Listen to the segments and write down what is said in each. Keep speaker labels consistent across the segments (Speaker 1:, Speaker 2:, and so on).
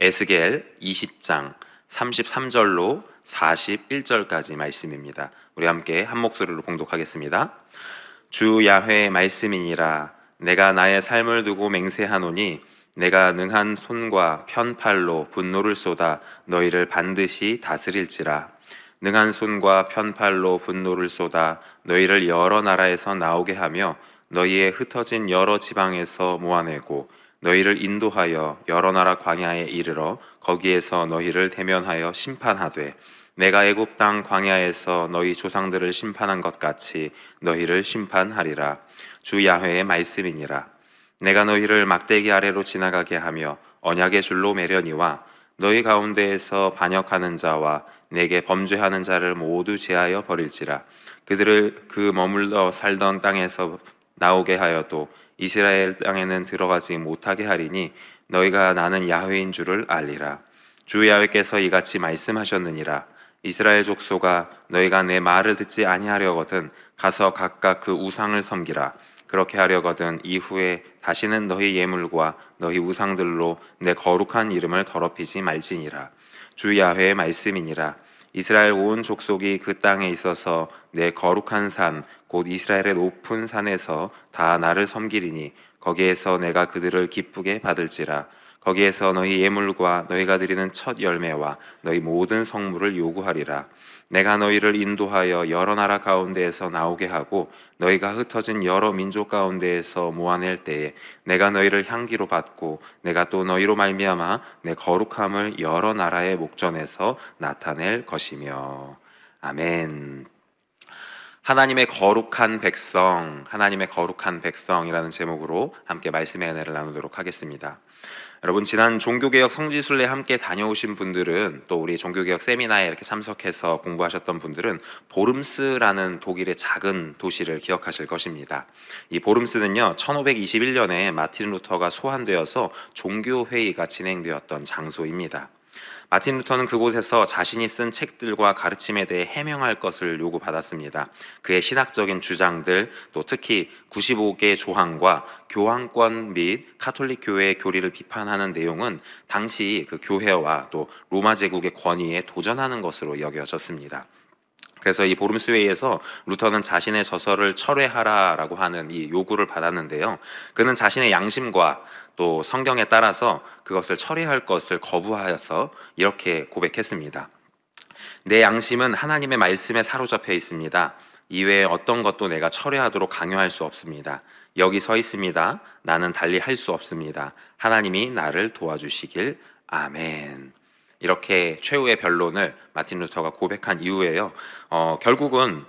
Speaker 1: 에스겔 20장 33절로 41절까지 말씀입니다. 우리 함께 한 목소리로 봉독하겠습니다. 주 야훼의 말씀이니라. 내가 나의 삶을 두고 맹세하노니 내가 능한 손과 편팔로 분노를 쏟아 너희를 반드시 다스릴지라. 능한 손과 편팔로 분노를 쏟아 너희를 여러 나라에서 나오게 하며 너희의 흩어진 여러 지방에서 모아내고 너희를 인도하여 여러 나라 광야에 이르러 거기에서 너희를 대면하여 심판하되 내가 애굽 땅 광야에서 너희 조상들을 심판한 것 같이 너희를 심판하리라. 주 야훼의 말씀이니라. 내가 너희를 막대기 아래로 지나가게 하며 언약의 줄로 매려니와 너희 가운데에서 반역하는 자와 내게 범죄하는 자를 모두 제하여 버릴지라. 그들을 그 머물러 살던 땅에서 나오게 하여도 이스라엘 땅에는 들어가지 못하게 하리니 너희가 나는 야훼인 줄을 알리라. 주 야훼께서 이같이 말씀하셨느니라. 이스라엘 족속아, 너희가 내 말을 듣지 아니하려거든 가서 각각 그 우상을 섬기라. 그렇게 하려거든 이후에 다시는 너희 예물과 너희 우상들로 내 거룩한 이름을 더럽히지 말지니라. 주 야훼의 말씀이니라. 이스라엘 온 족속이 그 땅에 있어서 내 거룩한 산 곧 이스라엘의 높은 산에서 다 나를 섬기리니 거기에서 내가 그들을 기쁘게 받을지라. 거기에서 너희 예물과 너희가 드리는 첫 열매와 너희 모든 성물을 요구하리라. 내가 너희를 인도하여 여러 나라 가운데에서 나오게 하고 너희가 흩어진 여러 민족 가운데에서 모아낼 때에 내가 너희를 향기로 받고 내가 또 너희로 말미암아 내 거룩함을 여러 나라의 목전에서 나타낼 것이며. 아멘. 하나님의 거룩한 백성, 하나님의 거룩한 백성이라는 제목으로 함께 말씀의 은혜를 나누도록 하겠습니다. 여러분, 지난 종교개혁 성지순례 함께 다녀오신 분들은, 또 우리 종교개혁 세미나에 이렇게 참석해서 공부하셨던 분들은 보름스라는 독일의 작은 도시를 기억하실 것입니다. 이 보름스는요, 1521년에 마틴 루터가 소환되어서 종교회의가 진행되었던 장소입니다. 마틴 루터는 그곳에서 자신이 쓴 책들과 가르침에 대해 해명할 것을 요구받았습니다. 그의 신학적인 주장들, 또 특히 95개 조항과 교황권 및 카톨릭 교회의 교리를 비판하는 내용은 당시 그 교회와 또 로마 제국의 권위에 도전하는 것으로 여겨졌습니다. 그래서 이 보름스 회의에서 루터는 자신의 저서를 철회하라라고 하는 이 요구를 받았는데요. 그는 자신의 양심과 또 성경에 따라서 그것을 처리할 것을 거부하여서 이렇게 고백했습니다. 내 양심은 하나님의 말씀에 사로잡혀 있습니다. 이외에 어떤 것도 내가 철회하도록 강요할 수 없습니다. 여기 서 있습니다. 나는 달리 할 수 없습니다. 하나님이 나를 도와주시길. 아멘. 이렇게 최후의 변론을 마틴 루터가 고백한 이후에요. 결국은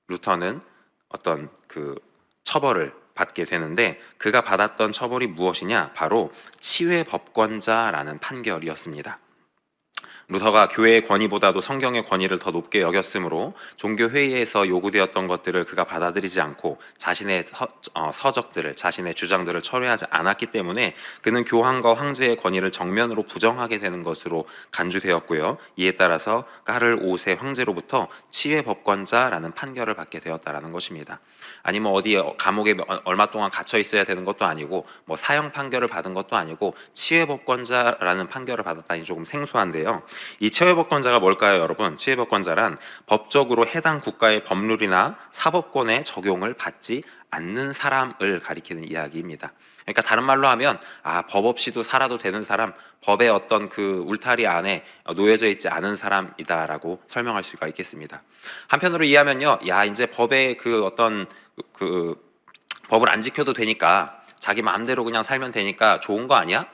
Speaker 1: 루터는 어떤 그 처벌을 받게 되는데, 그가 받았던 처벌이 무엇이냐? 바로 치외법권자라는 판결이었습니다. 루터가 교회의 권위보다도 성경의 권위를 더 높게 여겼으므로 종교회의에서 요구되었던 것들을 그가 받아들이지 않고 자신의 서적들을, 자신의 주장들을 철회하지 않았기 때문에 그는 교황과 황제의 권위를 정면으로 부정하게 되는 것으로 간주되었고요. 이에 따라서 까를 5세 황제로부터 치외법권자라는 판결을 받게 되었다는 것입니다. 아니면 어디 감옥에 얼마 동안 갇혀 있어야 되는 것도 아니고 뭐 사형 판결을 받은 것도 아니고 치외법권자라는 판결을 받았다니 조금 생소한데요. 이 치외법권자가 뭘까요, 여러분? 치외법권자란 법적으로 해당 국가의 법률이나 사법권의 적용을 받지 않는 사람을 가리키는 이야기입니다. 그러니까 다른 말로 하면 법 없이도 살아도 되는 사람, 법의 어떤 그 울타리 안에 놓여져 있지 않은 사람이다라고 설명할 수가 있겠습니다. 한편으로 이해하면요, 이제 법의 그 어떤 그 법을 안 지켜도 되니까 자기 마음대로 그냥 살면 되니까 좋은 거 아니야?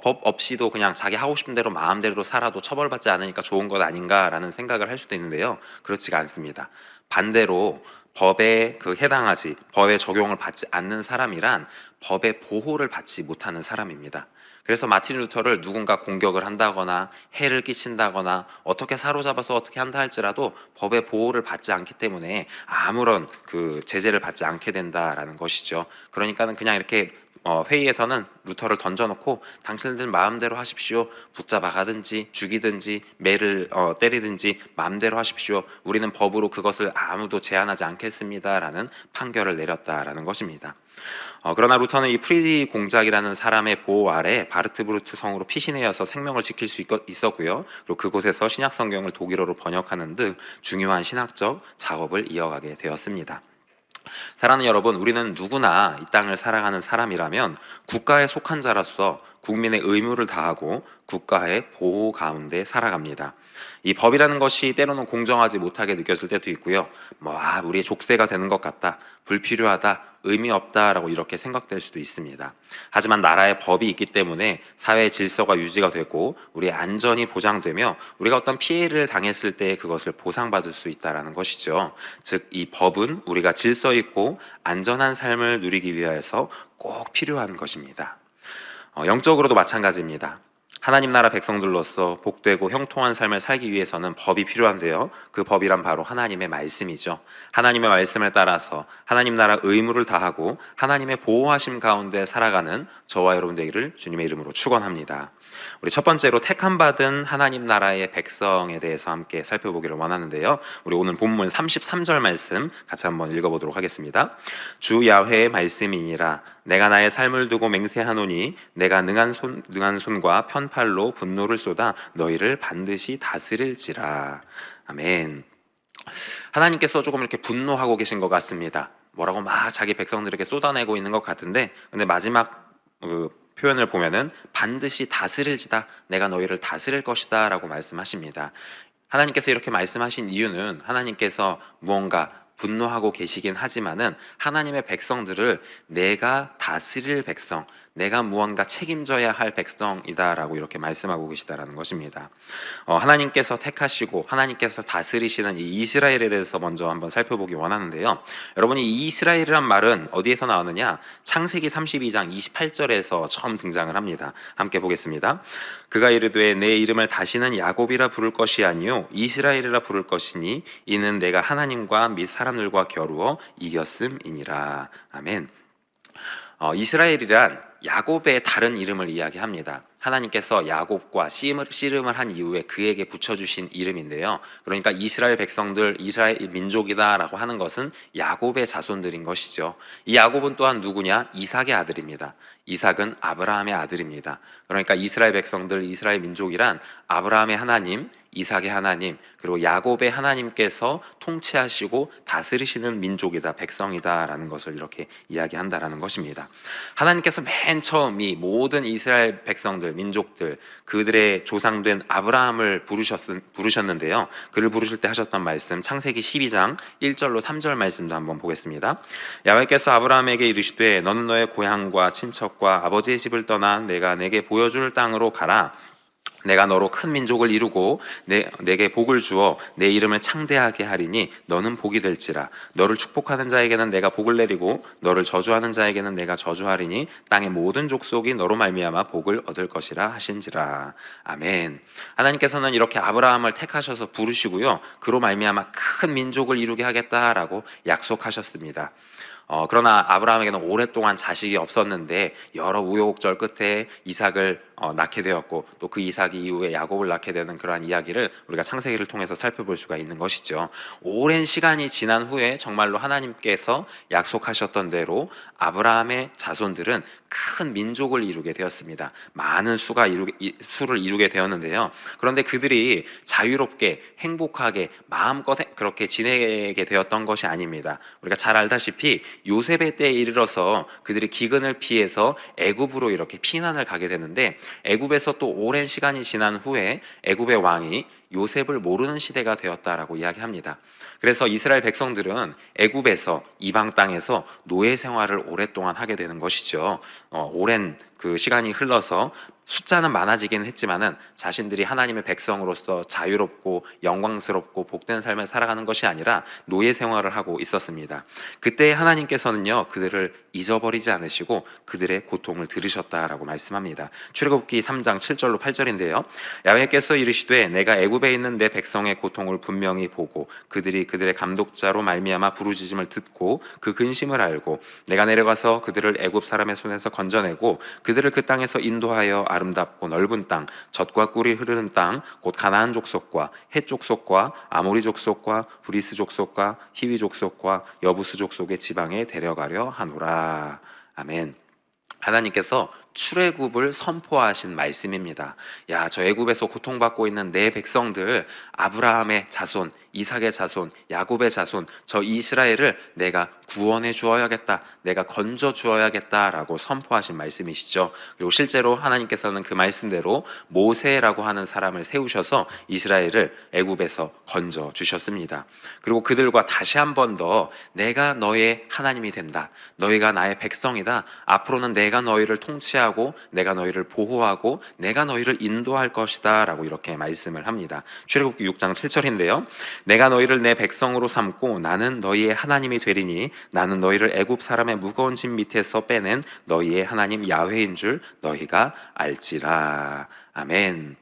Speaker 1: 법 없이도 그냥 자기 하고 싶은 대로 마음대로 살아도 처벌받지 않으니까 좋은 것 아닌가라는 생각을 할 수도 있는데요. 그렇지가 않습니다. 반대로 법에 해당하지, 법의 적용을 받지 않는 사람이란 법의 보호를 받지 못하는 사람입니다. 그래서 마틴 루터를 누군가 공격을 한다거나 해를 끼친다거나 어떻게 사로잡아서 어떻게 한다 할지라도 법의 보호를 받지 않기 때문에 아무런 그 제재를 받지 않게 된다라는 것이죠. 그러니까는 그냥 이렇게 회의에서는 루터를 던져놓고 당신들 마음대로 하십시오. 붙잡아 가든지 죽이든지 매를 때리든지 마음대로 하십시오. 우리는 법으로 그것을 아무도 제한하지 않겠습니다라는 판결을 내렸다라는 것입니다. 그러나 루터는 이 프리디 공작이라는 사람의 보호 아래 바르트브루트 성으로 피신하여서 생명을 지킬 수 있었고요. 그리고 그곳에서 신약 성경을 독일어로 번역하는 등 중요한 신학적 작업을 이어가게 되었습니다. 사랑하는 여러분, 우리는 누구나 이 땅을 살아가는 사람이라면 국가에 속한 자로서 국민의 의무를 다하고 국가의 보호 가운데 살아갑니다. 이 법이라는 것이 때로는 공정하지 못하게 느껴질 때도 있고요. 우리의 족쇄가 되는 것 같다, 불필요하다, 의미 없다라고 이렇게 생각될 수도 있습니다. 하지만 나라의 법이 있기 때문에 사회의 질서가 유지가 되고 우리의 안전이 보장되며 우리가 어떤 피해를 당했을 때 그것을 보상받을 수 있다는 것이죠. 즉, 이 법은 우리가 질서 있고 안전한 삶을 누리기 위해서 꼭 필요한 것입니다. 영적으로도 마찬가지입니다. 하나님 나라 백성들로서 복되고 형통한 삶을 살기 위해서는 법이 필요한데요. 그 법이란 바로 하나님의 말씀이죠. 하나님의 말씀을 따라서 하나님 나라 의무를 다하고 하나님의 보호하심 가운데 살아가는 저와 여러분 되기를 주님의 이름으로 축원합니다. 우리 첫 번째로 택함 받은 하나님 나라의 백성에 대해서 함께 살펴보기를 원하는데요. 우리 오늘 본문 33절 말씀 같이 한번 읽어보도록 하겠습니다. 주 야훼의 말씀이니라. 내가 나의 삶을 두고 맹세하노니 내가 능한 손과 편팔로 분노를 쏟아 너희를 반드시 다스릴지라. 아멘. 하나님께서 조금 이렇게 분노하고 계신 것 같습니다. 뭐라고 막 자기 백성들에게 쏟아내고 있는 것 같은데, 근데 마지막 표현을 보면은 반드시 다스릴지다, 내가 너희를 다스릴 것이다 라고 말씀하십니다. 하나님께서 이렇게 말씀하신 이유는 하나님께서 무언가 분노하고 계시긴 하지만은 하나님의 백성들을 내가 다스릴 백성, 내가 무언가 책임져야 할 백성이다라고 이렇게 말씀하고 계시다라는 것입니다. 하나님께서 택하시고 하나님께서 다스리시는 이 이스라엘에 대해서 먼저 한번 살펴보기 원하는데요. 여러분이 이 이스라엘이란 말은 어디에서 나오느냐? 창세기 32장 28절에서 처음 등장을 합니다. 함께 보겠습니다. 그가 이르되 내 이름을 다시는 야곱이라 부를 것이 아니요 이스라엘이라 부를 것이니 이는 내가 하나님과 및 사람들과 겨루어 이겼음이니라. 아멘. 이스라엘이란 야곱의 다른 이름을 이야기합니다. 하나님께서 야곱과 씨름을 한 이후에 그에게 붙여주신 이름인데요. 그러니까 이스라엘 백성들, 이스라엘 민족이다라고 하는 것은 야곱의 자손들인 것이죠. 이 야곱은 또한 누구냐? 이삭의 아들입니다. 이삭은 아브라함의 아들입니다. 그러니까 이스라엘 백성들, 이스라엘 민족이란 아브라함의 하나님, 이삭의 하나님, 그리고 야곱의 하나님께서 통치하시고 다스리시는 민족이다, 백성이다라는 것을 이렇게 이야기한다라는 것입니다. 하나님께서 맨 처음 이 모든 이스라엘 백성들, 민족들, 그들의 조상된 아브라함을 부르셨는데요. 그를 부르실 때 하셨던 말씀, 창세기 12장 1절로 3절 말씀도 한번 보겠습니다. 야훼께서 아브라함에게 이르시되 너는 너의 고향과 친척과 아버지의 집을 떠나 내가 내게 보여줄 땅으로 가라. 내가 너로 큰 민족을 이루고 내게 복을 주어 내 이름을 창대하게 하리니 너는 복이 될지라. 너를 축복하는 자에게는 내가 복을 내리고 너를 저주하는 자에게는 내가 저주하리니 땅의 모든 족속이 너로 말미암아 복을 얻을 것이라 하신지라. 아멘. 하나님께서는 이렇게 아브라함을 택하셔서 부르시고요, 그로 말미암아 큰 민족을 이루게 하겠다라고 약속하셨습니다. 그러나 아브라함에게는 오랫동안 자식이 없었는데 여러 우여곡절 끝에 이삭을 낳게 되었고 또 그 이삭이 이후에 야곱을 낳게 되는 그러한 이야기를 우리가 창세기를 통해서 살펴볼 수가 있는 것이죠. 오랜 시간이 지난 후에 정말로 하나님께서 약속하셨던 대로 아브라함의 자손들은 큰 민족을 이루게 되었습니다. 많은 수를 이루게 되었는데요. 그런데 그들이 자유롭게 행복하게 마음껏 그렇게 지내게 되었던 것이 아닙니다. 우리가 잘 알다시피 요셉의 때에 이르러서 그들이 기근을 피해서 애굽으로 이렇게 피난을 가게 되는데, 애굽에서 또 오랜 시간이 지난 후에 애굽의 왕이 요셉을 모르는 시대가 되었다라고 이야기합니다. 그래서 이스라엘 백성들은 애굽에서, 이방 땅에서 노예 생활을 오랫동안 하게 되는 것이죠. 오랜 그 시간이 흘러서 숫자는 많아지긴 했지만은 자신들이 하나님의 백성으로서 자유롭고 영광스럽고 복된 삶을 살아가는 것이 아니라 노예 생활을 하고 있었습니다. 그때 하나님께서는요, 그들을 잊어버리지 않으시고 그들의 고통을 들으셨다라고 말씀합니다. 출애굽기 3장 7절로 8절인데요. 야훼께서 이르시되 내가 애굽에 있는 내 백성의 고통을 분명히 보고 그들이 그들의 감독자로 말미암아 부르짖음을 듣고 그 근심을 알고 내가 내려가서 그들을 애굽 사람의 손에서 건져내고 그들을 그 땅에서 인도하여 아름답고 넓은 땅, 젖과 꿀이 흐르는 땅, 곧 가나안 족속과 헷 족속과 아모리 족속과 브리스 족속과 히위 족속과 여부스 족속의 지방에 데려가려 하노라. 아멘. 하나님께서 출애굽을 선포하신 말씀입니다. 야, 저 애굽에서 고통받고 있는 내 백성들, 아브라함의 자손, 이삭의 자손, 야곱의 자손, 저 이스라엘을 내가 구원해 주어야겠다, 내가 건져 주어야겠다라고 선포하신 말씀이시죠. 그리고 실제로 하나님께서는 그 말씀대로 모세라고 하는 사람을 세우셔서 이스라엘을 애굽에서 건져 주셨습니다. 그리고 그들과 다시 한 번 더 내가 너의 하나님이 된다, 너희가 나의 백성이다, 앞으로는 내가 너희를 통치하고 내가 너희를 보호하고 내가 너희를 인도할 것이다 라고 이렇게 말씀을 합니다. 출애굽기 6장 7절인데요. 내가 너희를 내 백성으로 삼고 나는 너희의 하나님이 되리니 나는 너희를 애굽 사람의 무거운 짐 밑에서 빼낸 너희의 하나님 야훼인 줄 너희가 알지라. 아멘.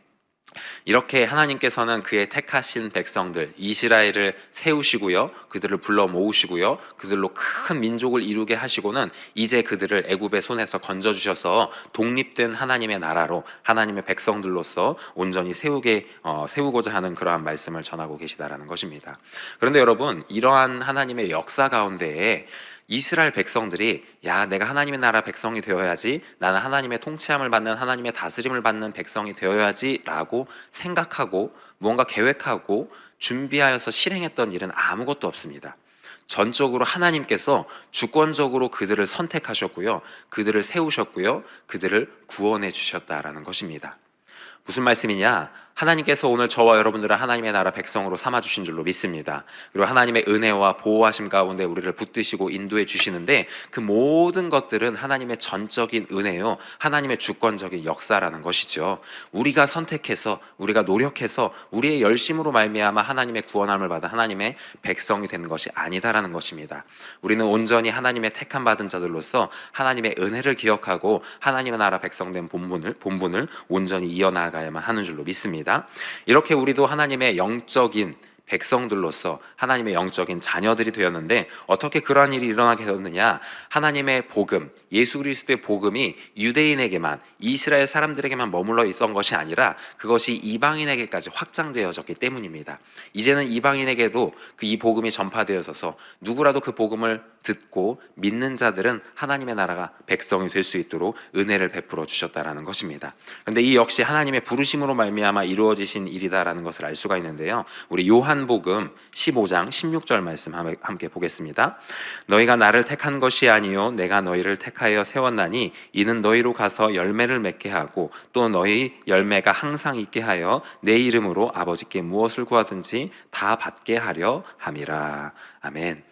Speaker 1: 이렇게 하나님께서는 그의 택하신 백성들 이스라엘을 세우시고요, 그들을 불러 모으시고요, 그들로 큰 민족을 이루게 하시고는 이제 그들을 애굽의 손에서 건져주셔서 독립된 하나님의 나라로 하나님의 백성들로서 온전히 세우고자 하는 그러한 말씀을 전하고 계시다라는 것입니다. 그런데 여러분, 이러한 하나님의 역사 가운데에 이스라엘 백성들이 야, 내가 하나님의 나라 백성이 되어야지, 나는 하나님의 통치함을 받는, 하나님의 다스림을 받는 백성이 되어야지 라고 생각하고 무언가 계획하고 준비하여서 실행했던 일은 아무것도 없습니다. 전적으로 하나님께서 주권적으로 그들을 선택하셨고요, 그들을 세우셨고요, 그들을 구원해 주셨다라는 것입니다. 무슨 말씀이냐? 하나님께서 오늘 저와 여러분들을 하나님의 나라 백성으로 삼아주신 줄로 믿습니다. 그리고 하나님의 은혜와 보호하심 가운데 우리를 붙드시고 인도해 주시는데 그 모든 것들은 하나님의 전적인 은혜요, 하나님의 주권적인 역사라는 것이죠. 우리가 선택해서, 우리가 노력해서, 우리의 열심으로 말미암아 하나님의 구원함을 받아 하나님의 백성이 되는 것이 아니다라는 것입니다. 우리는 온전히 하나님의 택함 받은 자들로서 하나님의 은혜를 기억하고 하나님의 나라 백성된 본분을 온전히 이어나가야만 하는 줄로 믿습니다. 이렇게 우리도 하나님의 영적인 백성들로서 하나님의 영적인 자녀들이 되었는데 어떻게 그러한 일이 일어나게 되었느냐? 하나님의 복음, 예수 그리스도의 복음이 유대인에게만, 이스라엘 사람들에게만 머물러 있던 것이 아니라 그것이 이방인에게까지 확장되어졌기 때문입니다. 이제는 이방인에게도 이 복음이 전파되어져서 누구라도 그 복음을 듣고 믿는 자들은 하나님의 나라가 백성이 될 수 있도록 은혜를 베풀어 주셨다라는 것입니다. 그런데 이 역시 하나님의 부르심으로 말미암아 이루어지신 일이다라는 것을 알 수가 있는데요. 우리 요한복음 15장 16절 말씀 함께 보겠습니다. 너희가 나를 택한 것이 아니요 내가 너희를 택하여 세웠나니 이는 너희로 가서 열매를 맺게 하고 또 너희 열매가 항상 있게 하여 내 이름으로 아버지께 무엇을 구하든지 다 받게 하려 함이라. 아멘.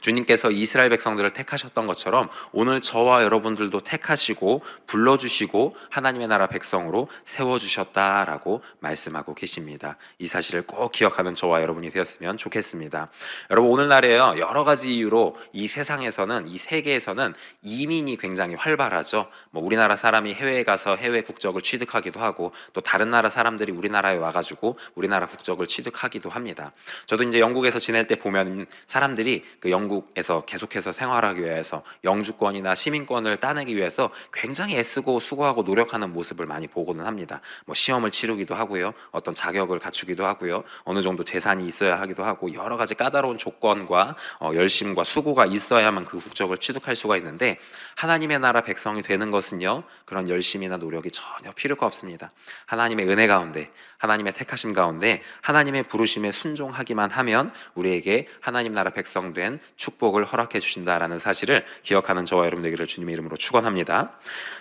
Speaker 1: 주님께서 이스라엘 백성들을 택하셨던 것처럼 오늘 저와 여러분들도 택하시고 불러주시고 하나님의 나라 백성으로 세워주셨다라고 말씀하고 계십니다. 이 사실을 꼭 기억하는 저와 여러분이 되었으면 좋겠습니다. 여러분, 오늘날에요, 여러 가지 이유로 이 세상에서는, 이 세계에서는 이민이 굉장히 활발하죠. 우리나라 사람이 해외에 가서 해외 국적을 취득하기도 하고 또 다른 나라 사람들이 우리나라에 와가지고 우리나라 국적을 취득하기도 합니다. 저도 이제 영국에서 지낼 때 보면 사람들이 그 영국에서 계속해서 생활하기 위해서 영주권이나 시민권을 따내기 위해서 굉장히 애쓰고 수고하고 노력하는 모습을 많이 보고는 합니다. 시험을 치르기도 하고요, 어떤 자격을 갖추기도 하고요, 어느 정도 재산이 있어야 하기도 하고 여러 가지 까다로운 조건과 열심과 수고가 있어야만 그 국적을 취득할 수가 있는데 하나님의 나라 백성이 되는 것은요, 그런 열심이나 노력이 전혀 필요가 없습니다. 하나님의 은혜 가운데, 하나님의 택하심 가운데 하나님의 부르심에 순종하기만 하면 우리에게 하나님 나라 백성 된 축복을 허락해 주신다라는 사실을 기억하는 저와 여러분 되기를 주님의 이름으로 축원합니다.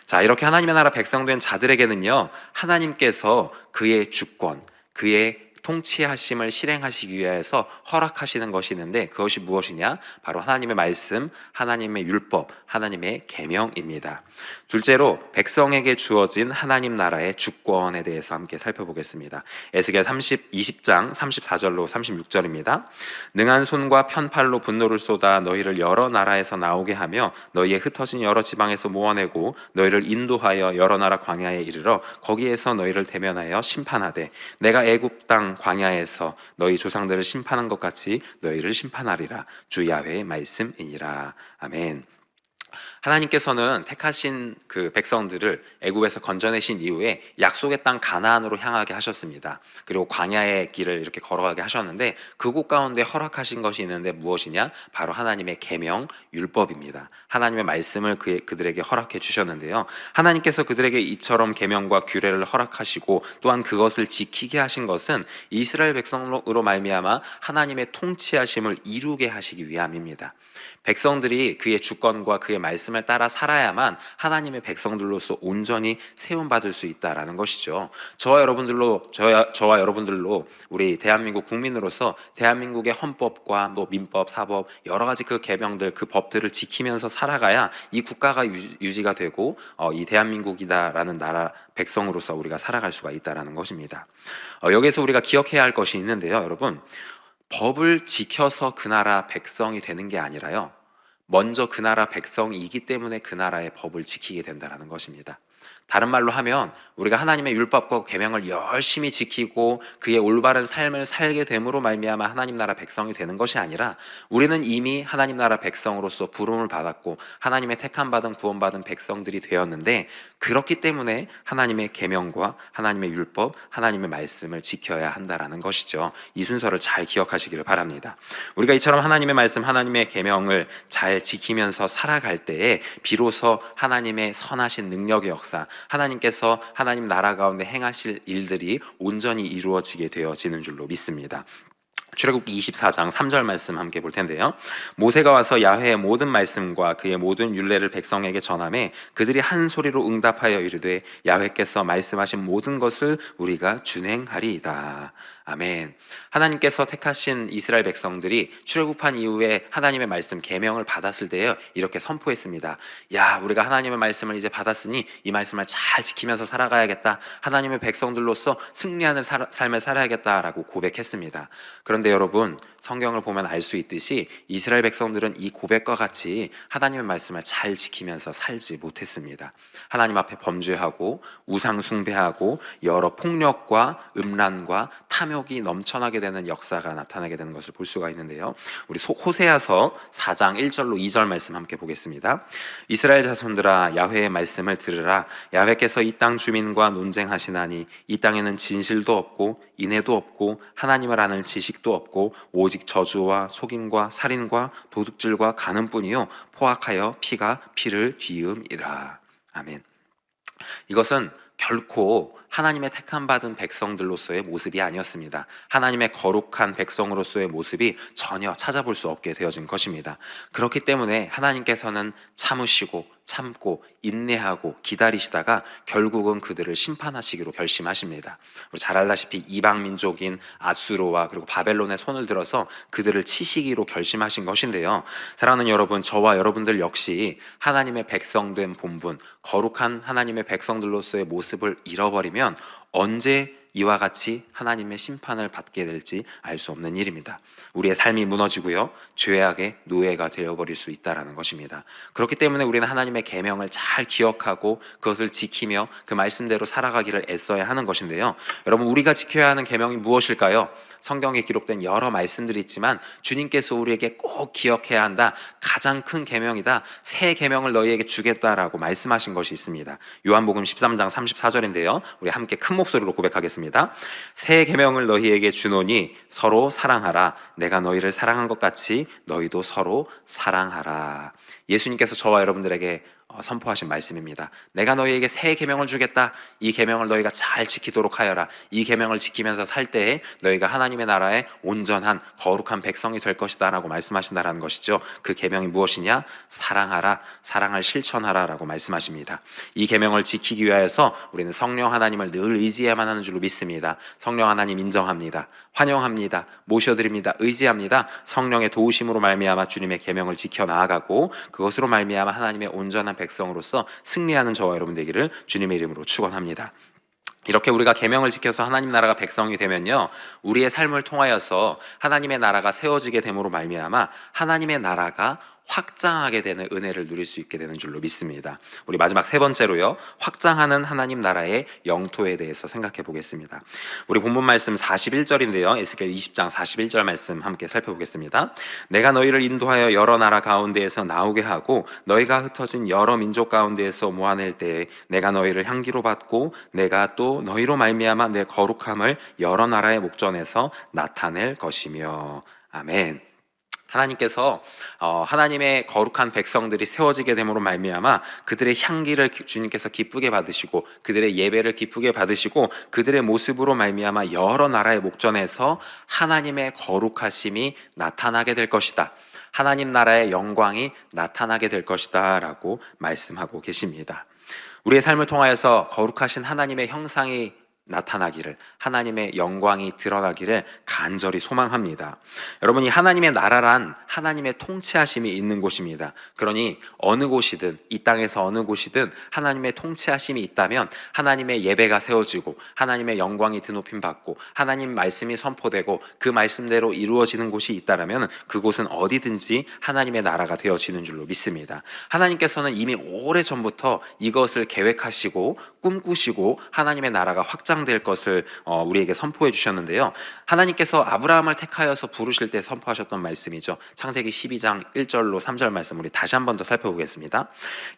Speaker 1: 자, 이렇게 하나님의 나라 백성 된 자들에게는요, 하나님께서 그의 주권, 그의 통치하심을 실행하시기 위해서 허락하시는 것이 있는데 그것이 무엇이냐? 바로 하나님의 말씀, 하나님의 율법, 하나님의 계명입니다. 둘째로 백성에게 주어진 하나님 나라의 주권에 대해서 함께 살펴보겠습니다. 에스겔 20장 34절로 36절입니다. 능한 손과 편팔로 분노를 쏟아 너희를 여러 나라에서 나오게 하며 너희의 흩어진 여러 지방에서 모아내고 너희를 인도하여 여러 나라 광야에 이르러 거기에서 너희를 대면하여 심판하되 내가 애굽 땅 광야에서 너희 조상들을 심판한 것 같이 너희를 심판하리라. 주 야훼의 말씀이니라. 아멘. 하나님께서는 택하신 그 백성들을 애굽에서 건져내신 이후에 약속의 땅 가나안으로 향하게 하셨습니다. 그리고 광야의 길을 이렇게 걸어가게 하셨는데 그곳 가운데 허락하신 것이 있는데 무엇이냐? 바로 하나님의 계명, 율법입니다. 하나님의 말씀을 그들에게 허락해 주셨는데요. 하나님께서 그들에게 이처럼 계명과 규례를 허락하시고 또한 그것을 지키게 하신 것은 이스라엘 백성으로 말미암아 하나님의 통치하심을 이루게 하시기 위함입니다. 백성들이 그의 주권과 그의 말씀을 따라 살아야만 하나님의 백성들로서 온전히 세움받을 수 있다라는 것이죠. 저와 여러분들로 우리 대한민국 국민으로서 대한민국의 헌법과 민법, 사법 여러 가지 그 계명들, 그 법들을 지키면서 살아가야 이 국가가 유지가 되고 이 대한민국이다라는 나라 백성으로서 우리가 살아갈 수가 있다라는 것입니다. 여기서 우리가 기억해야 할 것이 있는데요, 여러분. 법을 지켜서 그 나라 백성이 되는 게 아니라요, 먼저 그 나라 백성이기 때문에 그 나라의 법을 지키게 된다는 것입니다. 다른 말로 하면 우리가 하나님의 율법과 계명을 열심히 지키고 그의 올바른 삶을 살게 됨으로 말미암아 하나님 나라 백성이 되는 것이 아니라 우리는 이미 하나님 나라 백성으로서 부름을 받았고 하나님의 택함받은 구원받은 백성들이 되었는데 그렇기 때문에 하나님의 계명과 하나님의 율법, 하나님의 말씀을 지켜야 한다라는 것이죠. 이 순서를 잘 기억하시기를 바랍니다. 우리가 이처럼 하나님의 말씀, 하나님의 계명을 잘 지키면서 살아갈 때에 비로소 하나님의 선하신 능력의 역사, 하나님께서 하나님 나라 가운데 행하실 일들이 온전히 이루어지게 되어지는 줄로 믿습니다. 출애굽기 24장 3절 말씀 함께 볼 텐데요. 모세가 와서 야훼의 모든 말씀과 그의 모든 율례를 백성에게 전하매 그들이 한 소리로 응답하여 이르되 야훼께서 말씀하신 모든 것을 우리가 준행하리이다. 아멘. 하나님께서 택하신 이스라엘 백성들이 출애굽한 이후에 하나님의 말씀 계명을 받았을 때에 이렇게 선포했습니다. 야, 우리가 하나님의 말씀을 이제 받았으니 이 말씀을 잘 지키면서 살아가야겠다. 하나님의 백성들로서 승리하는 삶을 살아야겠다라고 고백했습니다. 그런데 여러분, 성경을 보면 알 수 있듯이 이스라엘 백성들은 이 고백과 같이 하나님의 말씀을 잘 지키면서 살지 못했습니다. 하나님 앞에 범죄하고 우상 숭배하고 여러 폭력과 음란과 탐욕이 넘쳐나게 되는 역사가 나타나게 되는 것을 볼 수가 있는데요. 우리 호세아서 4장 1절로 2절 말씀 함께 보겠습니다. 이스라엘 자손들아, 야훼의 말씀을 들으라. 야훼께서 이 땅 주민과 논쟁하시나니 이 땅에는 진실도 없고 인애도 없고 하나님을 아는 지식도 없고 오직 저주와 속임과 살인과 도둑질과 간음뿐이요 포악하여 피가 피를 뒤음이라. 아멘. 이것은 결코 하나님의 택함받은 백성들로서의 모습이 아니었습니다. 하나님의 거룩한 백성으로서의 모습이 전혀 찾아볼 수 없게 되어진 것입니다. 그렇기 때문에 하나님께서는 참으시고 참고 인내하고 기다리시다가 결국은 그들을 심판하시기로 결심하십니다. 우리 잘 알다시피 이방 민족인 아수르와 그리고 바벨론의 손을 들어서 그들을 치시기로 결심하신 것인데요. 사랑하는 여러분, 저와 여러분들 역시 하나님의 백성된 본분, 거룩한 하나님의 백성들로서의 모습을 잃어버리면 언제 이와 같이 하나님의 심판을 받게 될지 알 수 없는 일입니다. 우리의 삶이 무너지고요, 죄악의 노예가 되어버릴 수 있다는 것입니다. 그렇기 때문에 우리는 하나님의 계명을 잘 기억하고 그것을 지키며 그 말씀대로 살아가기를 애써야 하는 것인데요. 여러분, 우리가 지켜야 하는 계명이 무엇일까요? 성경에 기록된 여러 말씀들이 있지만 주님께서 우리에게 꼭 기억해야 한다, 가장 큰 계명이다, 새 계명을 너희에게 주겠다라고 말씀하신 것이 있습니다. 요한복음 13장 34절인데요. 우리 함께 큰 목소리로 고백하겠습니다. 새 계명을 너희에게 주노니 서로 사랑하라. 내가 너희를 사랑한 것 같이 너희도 서로 사랑하라. 예수님께서 저와 여러분들에게 선포하신 말씀입니다. 내가 너희에게 새 계명을 주겠다. 이 계명을 너희가 잘 지키도록 하여라. 이 계명을 지키면서 살 때에 너희가 하나님의 나라의 온전한 거룩한 백성이 될 것이다 라고 말씀하신다라는 것이죠. 그 계명이 무엇이냐? 사랑하라, 사랑을 실천하라 라고 말씀하십니다. 이 계명을 지키기 위하여서 우리는 성령 하나님을 늘 의지해야만 하는 줄로 믿습니다. 성령 하나님 인정합니다. 환영합니다. 모셔드립니다. 의지합니다. 성령의 도우심으로 말미암아 주님의 계명을 지켜 나아가고 그것으로 말미암아 하나님의 온전한 백성으로서 승리하는 저와 여러분 되기를 주님의 이름으로 축원합니다. 이렇게 우리가 계명을 지켜서 하나님 나라가 백성이 되면요, 우리의 삶을 통하여서 하나님의 나라가 세워지게 됨으로 말미암아 하나님의 나라가 확장하게 되는 은혜를 누릴 수 있게 되는 줄로 믿습니다. 우리 마지막 세 번째로요, 확장하는 하나님 나라의 영토에 대해서 생각해 보겠습니다. 우리 본문 말씀 41절인데요 에스겔 20장 41절 말씀 함께 살펴보겠습니다. 내가 너희를 인도하여 여러 나라 가운데에서 나오게 하고 너희가 흩어진 여러 민족 가운데에서 모아낼 때에 내가 너희를 향기로 받고 내가 또 너희로 말미암아 내 거룩함을 여러 나라의 목전에서 나타낼 것이며. 아멘. 하나님께서 하나님의 거룩한 백성들이 세워지게 됨으로 말미암아 그들의 향기를 주님께서 기쁘게 받으시고 그들의 예배를 기쁘게 받으시고 그들의 모습으로 말미암아 여러 나라의 목전에서 하나님의 거룩하심이 나타나게 될 것이다. 하나님 나라의 영광이 나타나게 될 것이다 라고 말씀하고 계십니다. 우리의 삶을 통하여서 거룩하신 하나님의 형상이 나타나기를, 하나님의 영광이 드러나기를 간절히 소망합니다. 여러분이 하나님의 나라란 하나님의 통치하심이 있는 곳입니다. 그러니 어느 곳이든 이 땅에서 어느 곳이든 하나님의 통치하심이 있다면 하나님의 예배가 세워지고 하나님의 영광이 드높임 받고 하나님 말씀이 선포되고 그 말씀대로 이루어지는 곳이 있다면 그곳은 어디든지 하나님의 나라가 되어지는 줄로 믿습니다. 하나님께서는 이미 오래전부터 이것을 계획하시고 꿈꾸시고 하나님의 나라가 확장될 것을 우리에게 선포해 주셨는데요, 하나님께서 아브라함을 택하여서 부르실 때 선포하셨던 말씀이죠. 창세기 12장 1절로 3절 말씀 우리 다시 한 번 더 살펴보겠습니다.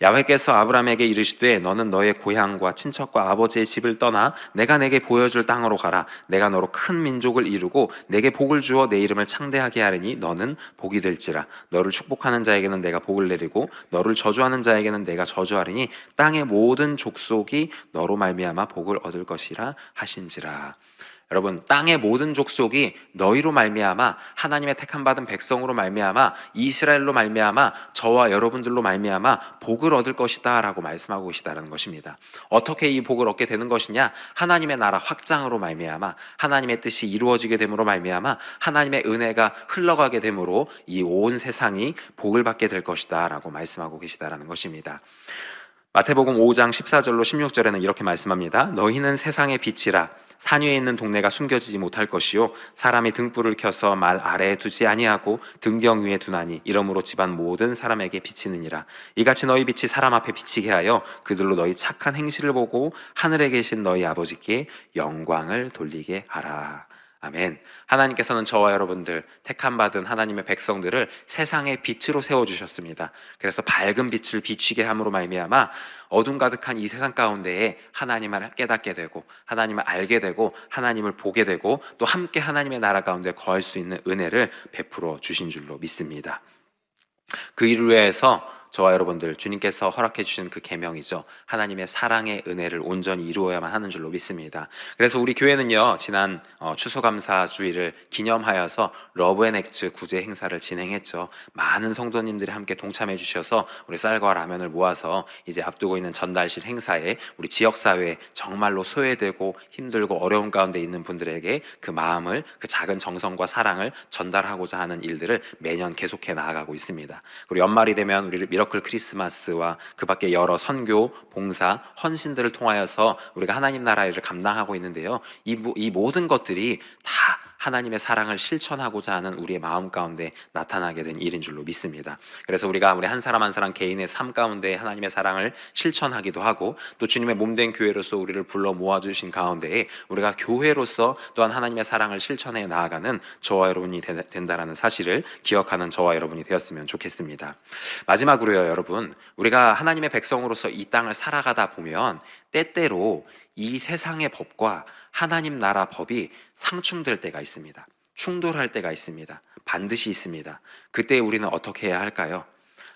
Speaker 1: 야훼께서 아브라함에게 이르시되 너는 너의 고향과 친척과 아버지의 집을 떠나 내가 내게 보여줄 땅으로 가라. 내가 너로 큰 민족을 이루고 내게 복을 주어 내 이름을 창대하게 하리니 너는 복이 될지라. 너를 축복하는 자에게는 내가 복을 내리고 너를 저주하는 자에게는 내가 저주하리니 땅의 모든 족속이 너로 말미암아 복을 얻을 것이라 하신지라. 여러분, 땅의 모든 족속이 너희로 말미암아 하나님의 택함 받은 백성으로 말미암아 이스라엘로 말미암아 저와 여러분들로 말미암아 복을 얻을 것이다 라고 말씀하고 계시다는 것입니다. 어떻게 이 복을 얻게 되는 것이냐? 하나님의 나라 확장으로 말미암아 하나님의 뜻이 이루어지게 됨으로 말미암아 하나님의 은혜가 흘러가게 됨으로 이 온 세상이 복을 받게 될 것이다 라고 말씀하고 계시다는 것입니다. 마태복음 5장 14절로 16절에는 이렇게 말씀합니다. 너희는 세상의 빛이라. 산 위에 있는 동네가 숨겨지지 못할 것이요 사람이 등불을 켜서 말 아래에 두지 아니하고 등경 위에 두나니 이러므로 집안 모든 사람에게 비치느니라. 이같이 너희 빛이 사람 앞에 비치게 하여 그들로 너희 착한 행실을 보고 하늘에 계신 너희 아버지께 영광을 돌리게 하라. 아멘. 하나님께서는 저와 여러분들 택함 받은 하나님의 백성들을 세상의 빛으로 세워주셨습니다. 그래서 밝은 빛을 비추게 함으로 말미암아 어둠 가득한 이 세상 가운데에 하나님을 깨닫게 되고 하나님을 알게 되고 하나님을 보게 되고 또 함께 하나님의 나라 가운데 거할 수 있는 은혜를 베풀어 주신 줄로 믿습니다. 그 일을 위해서 저와 여러분들 주님께서 허락해 주신 그 계명이죠. 하나님의 사랑의 은혜를 온전히 이루어야만 하는 줄로 믿습니다. 그래서 우리 교회는요, 지난 추수감사주일을 기념하여서 러브앤액츠 구제 행사를 진행했죠. 많은 성도님들이 함께 동참해 주셔서 우리 쌀과 라면을 모아서 이제 앞두고 있는 전달실 행사에 우리 지역사회에 정말로 소외되고 힘들고 어려운 가운데 있는 분들에게 그 마음을, 그 작은 정성과 사랑을 전달하고자 하는 일들을 매년 계속해 나아가고 있습니다. 그리고 연말이 되면 우리 미러클 크리스마스와 그 밖에 여러 선교, 봉사, 헌신들을 통하여서 우리가 하나님 나라 일을 감당하고 있는데요, 이 모든 것들이 다 하나님의 사랑을 실천하고자 하는 우리의 마음 가운데 나타나게 된 일인 줄로 믿습니다. 그래서 우리가 우리 한 사람 한 사람 개인의 삶 가운데 하나님의 사랑을 실천하기도 하고 또 주님의 몸된 교회로서 우리를 불러 모아주신 가운데에 우리가 교회로서 또한 하나님의 사랑을 실천해 나아가는 저와 여러분이 된다는 사실을 기억하는 저와 여러분이 되었으면 좋겠습니다. 마지막으로요, 여러분, 우리가 하나님의 백성으로서 이 땅을 살아가다 보면 때때로 이 세상의 법과 하나님 나라 법이 상충될 때가 있습니다. 충돌할 때가 있습니다. 반드시 있습니다. 그때 우리는 어떻게 해야 할까요?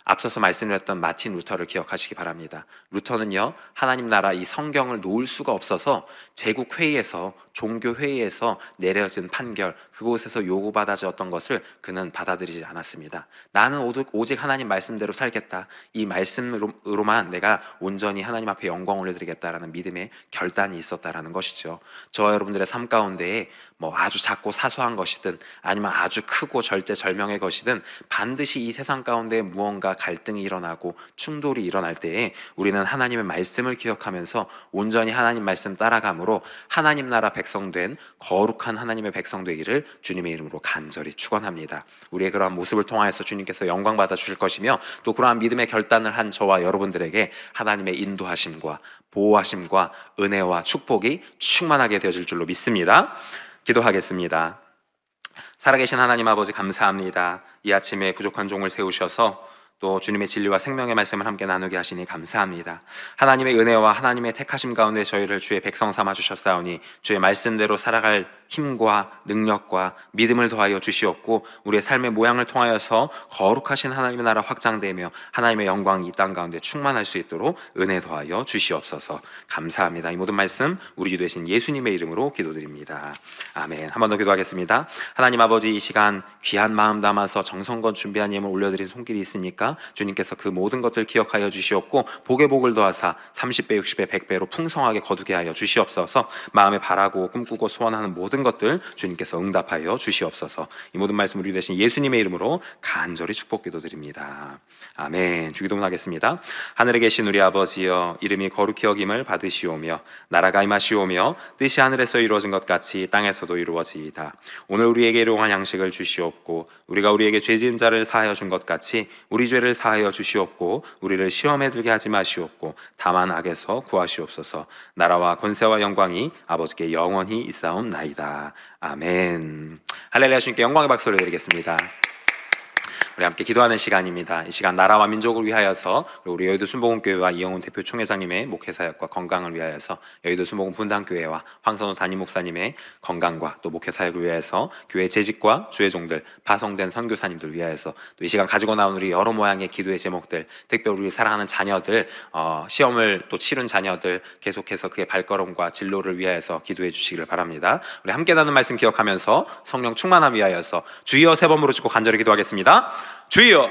Speaker 1: 앞서서 말씀드렸던 마틴 루터를 기억하시기 바랍니다. 루터는요, 하나님 나라 이 성경을 놓을 수가 없어서 제국회의에서, 종교회의에서 내려진 판결, 그곳에서 요구받아졌던 것을 그는 받아들이지 않았습니다. 나는 오직 하나님 말씀대로 살겠다, 이 말씀으로만 내가 온전히 하나님 앞에 영광 올려드리겠다라는 믿음의 결단이 있었다라는 것이죠. 저와 여러분들의 삶 가운데에 아주 작고 사소한 것이든 아니면 아주 크고 절제절명의 것이든 반드시 이 세상 가운데 무언가 갈등이 일어나고 충돌이 일어날 때에 우리는 하나님의 말씀을 기억하면서 온전히 하나님 말씀 따라감으로 하나님 나라 백성된 거룩한 하나님의 백성 되기를 주님의 이름으로 간절히 축원합니다. 우리의 그러한 모습을 통하여서 주님께서 영광 받아 주실 것이며, 또 그러한 믿음의 결단을 한 저와 여러분들에게 하나님의 인도하심과 보호하심과 은혜와 축복이 충만하게 되어질 줄로 믿습니다. 기도하겠습니다. 살아계신 하나님 아버지, 감사합니다. 이 아침에 부족한 종을 세우셔서 또 주님의 진리와 생명의 말씀을 함께 나누게 하시니 감사합니다. 하나님의 은혜와 하나님의 택하심 가운데 저희를 주의 백성 삼아 주셨사오니 주의 말씀대로 살아갈 힘과 능력과 믿음을 더하여 주시옵고, 우리의 삶의 모양을 통하여서 거룩하신 하나님의 나라 확장되며 하나님의 영광이 이 땅 가운데 충만할 수 있도록 은혜 더하여 주시옵소서. 감사합니다. 이 모든 말씀 우리 주 되신 예수님의 이름으로 기도드립니다. 아멘. 한 번 더 기도하겠습니다. 하나님 아버지, 이 시간 귀한 마음 담아서 정성껏 준비한 예물 올려드린 손길이 있습니까? 주님께서 그 모든 것들 기억하여 주시옵고 복에 복을 더하사 30배, 60배, 100배로 풍성하게 거두게 하여 주시옵소서. 마음에 바라고 꿈꾸고 소원하는 모든 것들 주님께서 응답하여 주시옵소서. 이 모든 말씀 우리 되신 예수님의 이름으로 간절히 축복 기도드립니다. 아멘. 주기도문하겠습니다. 하늘에 계신 우리 아버지여, 이름이 거룩히 여김을 받으시오며 나라가 임하시오며 뜻이 하늘에서 이루어진 것 같이 땅에서도 이루어지이다. 오늘 우리에게 일용할 양식을 주시옵고 우리가 우리에게 죄 지은 자를 사하여 준 것 같이 우리 죄를 사하여 주시옵고 우리를 시험에 들게 하지 마시옵고 다만 악에서 구하시옵소서. 나라와 권세와 영광이 아버지께 영원히 있사옵나이다. 아멘. 할렐루야. 주님께 영광의 박수를 드리겠습니다. 우리 함께 기도하는 시간입니다. 이 시간 나라와 민족을 위하여서, 우리 여의도 순복음교회와 이영훈 대표 총회장님의 목회사역과 건강을 위하여서, 여의도 순복음 분당교회와 황선호 담임 목사님의 건강과 또 목회사역을 위하여서, 교회 재직과 주의 종들, 파송된 선교사님들 위하여서, 또 이 시간 가지고 나온 우리 여러 모양의 기도의 제목들, 특별히 우리 사랑하는 자녀들, 시험을 또 치른 자녀들, 계속해서 그의 발걸음과 진로를 위하여서 기도해 주시기를 바랍니다. 우리 함께 나눈 말씀 기억하면서 성령 충만함 위하여서 주여 세 번 부르짖고 간절히 기도하겠습니다. 주여,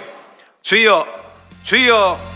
Speaker 1: 주여, 주여.